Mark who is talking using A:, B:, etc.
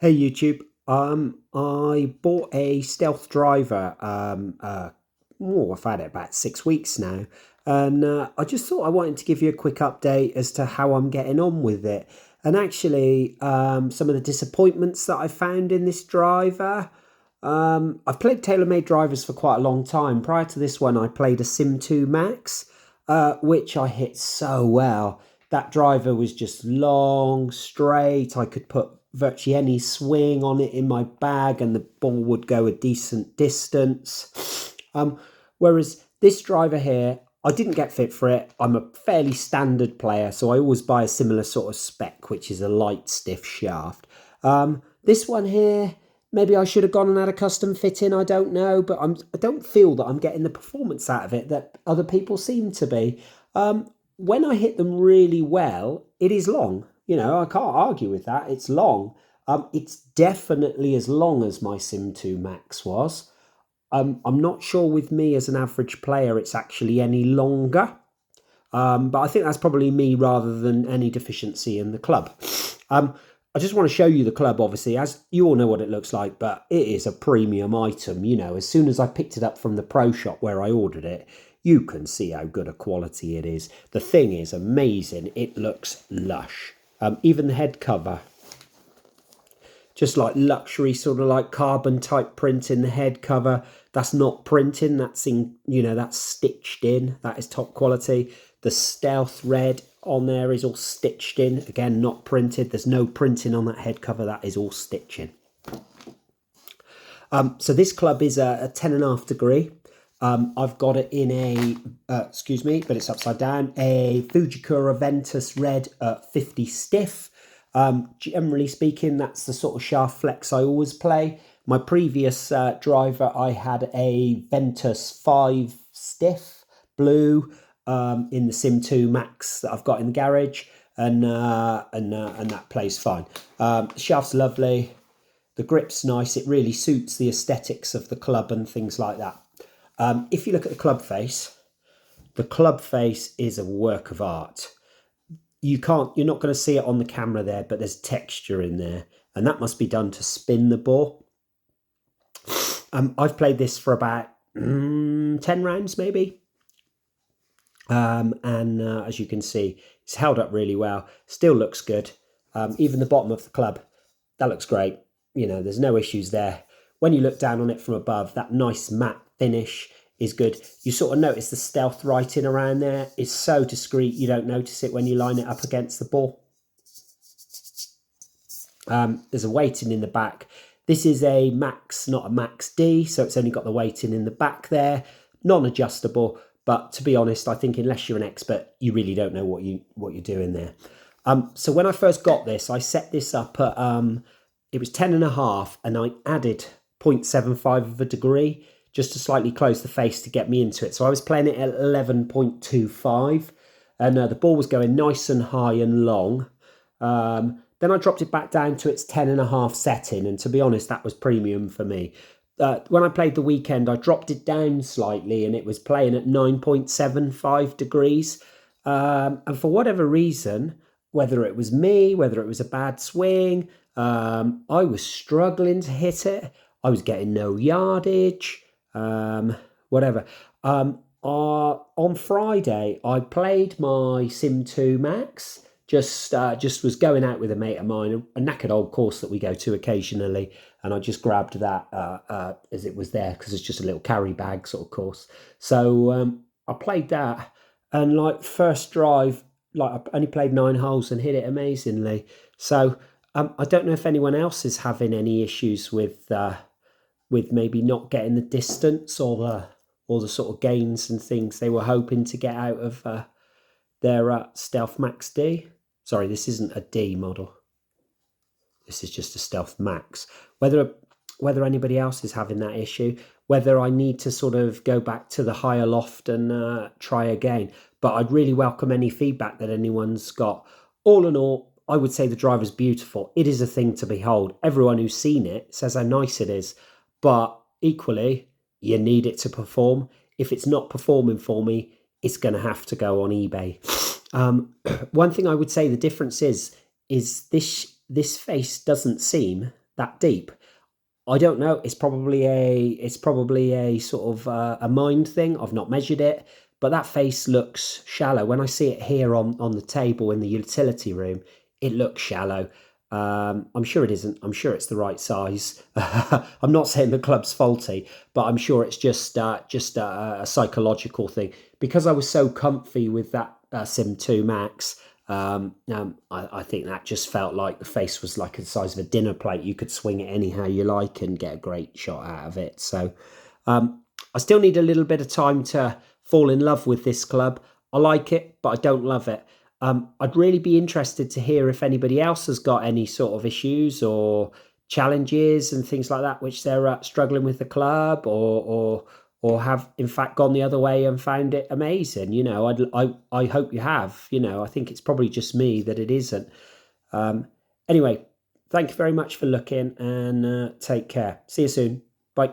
A: Hey YouTube, I bought a stealth driver. I've had it about 6 weeks now, and I just thought I wanted to give you a quick update as to how I'm getting on with it, and actually some of the disappointments that I found in this driver. I've played Taylormade drivers for quite a long time. Prior to this one, I played a Sim 2 Max, which I hit so well. That driver was just long, straight. I could put virtually any swing on it in my bag and the ball would go a decent distance. Whereas this driver here, I didn't get fit for it. I'm a fairly standard player, so I always buy a similar sort of spec, which is a light, stiff shaft. This one here, maybe I should have gone and had a custom fit in, I don't know, but I don't feel that I'm getting the performance out of it that other people seem to be. When I hit them really well, it is long. You know, I can't argue with that. It's long. It's definitely as long as my Sim 2 Max was. I'm not sure with me as an average player it's actually any longer. But I think that's probably me rather than any deficiency in the club. I just want to show you the club, obviously, as you all know what it looks like, but it is a premium item. You know, as soon as I picked it up from the pro shop where I ordered it, you can see how good a quality it is. The thing is amazing. It looks lush. Even the head cover, just like luxury, sort of like carbon type print in the head cover. That's not printing, that's in, you know, that's stitched in. That is top quality. The stealth red on there is all stitched in. Again, not printed. There's no printing on that head cover. That is all stitching. So this club is a 10.5 degree. I've got it in a, excuse me, but it's upside down, a Fujikura Ventus Red 50 stiff. Generally speaking, that's the sort of shaft flex I always play. My previous driver, I had a Ventus 5 stiff blue in the Sim 2 Max that I've got in the garage, and that plays fine. The shaft's lovely. The grip's nice. It really suits the aesthetics of the club and things like that. If you look at the club face is a work of art. You're not going to see it on the camera there, but there's texture in there, and that must be done to spin the ball. I've played this for about 10 rounds maybe. As you can see, it's held up really well. Still looks good. Even the bottom of the club, that looks great. You know, there's no issues there. When you look down on it from above, that nice matte finish is good. You sort of notice the stealth writing around there is so discreet you don't notice it when you line it up against the ball. There's a weighting in the back. This is a Max, not a Max D, so it's only got the weighting in the back there. Non-adjustable, but to be honest, I think unless you're an expert, you really don't know what you're doing there. So when I first got this, I set this up at it was 10.5, and I added 0.75 of a degree just to slightly close the face to get me into it. So I was playing it at 11.25, and the ball was going nice and high and long. Then I dropped it back down to its 10.5 setting, and to be honest, that was premium for me. When I played the weekend, I dropped it down slightly, and it was playing at 9.75 degrees. And for whatever reason, whether it was me, whether it was a bad swing, I was struggling to hit it. I was getting no yardage, whatever. On Friday, I played my Sim 2 Max. Just was going out with a mate of mine, a knackered old course that we go to occasionally, and I just grabbed that as it was there because it's just a little carry bag sort of course. So I played that, and like first drive, like I only played 9 holes and hit it amazingly. So I don't know if anyone else is having any issues with maybe not getting the distance or the sort of gains and things they were hoping to get out of their Stealth Max D. Sorry, this isn't a D model. This is just a Stealth Max. Whether anybody else is having that issue, whether I need to sort of go back to the higher loft and try again. But I'd really welcome any feedback that anyone's got. All in all, I would say the driver's beautiful. It is a thing to behold. Everyone who's seen it says how nice it is. But equally, you need it to perform. If it's not performing for me, it's going to have to go on eBay. One thing I would say the difference is this face doesn't seem that deep. I don't know. It's probably a sort of a mind thing. I've not measured it, but that face looks shallow. When I see it here on the table in the utility room, it looks shallow. I'm sure it isn't. I'm sure it's the right size. I'm not saying the club's faulty, but I'm sure it's just a psychological thing because I was so comfy with that Sim 2 Max. I think that just felt like the face was like the size of a dinner plate. You could swing it anyhow you like and get a great shot out of it. So I still need a little bit of time to fall in love with this club. I like it, but I don't love it. I'd really be interested to hear if anybody else has got any sort of issues or challenges and things like that, which they're struggling with the club, or have in fact gone the other way and found it amazing. I hope you have. I think it's probably just me that it isn't. Anyway, thank you very much for looking, and take care. See you soon. Bye.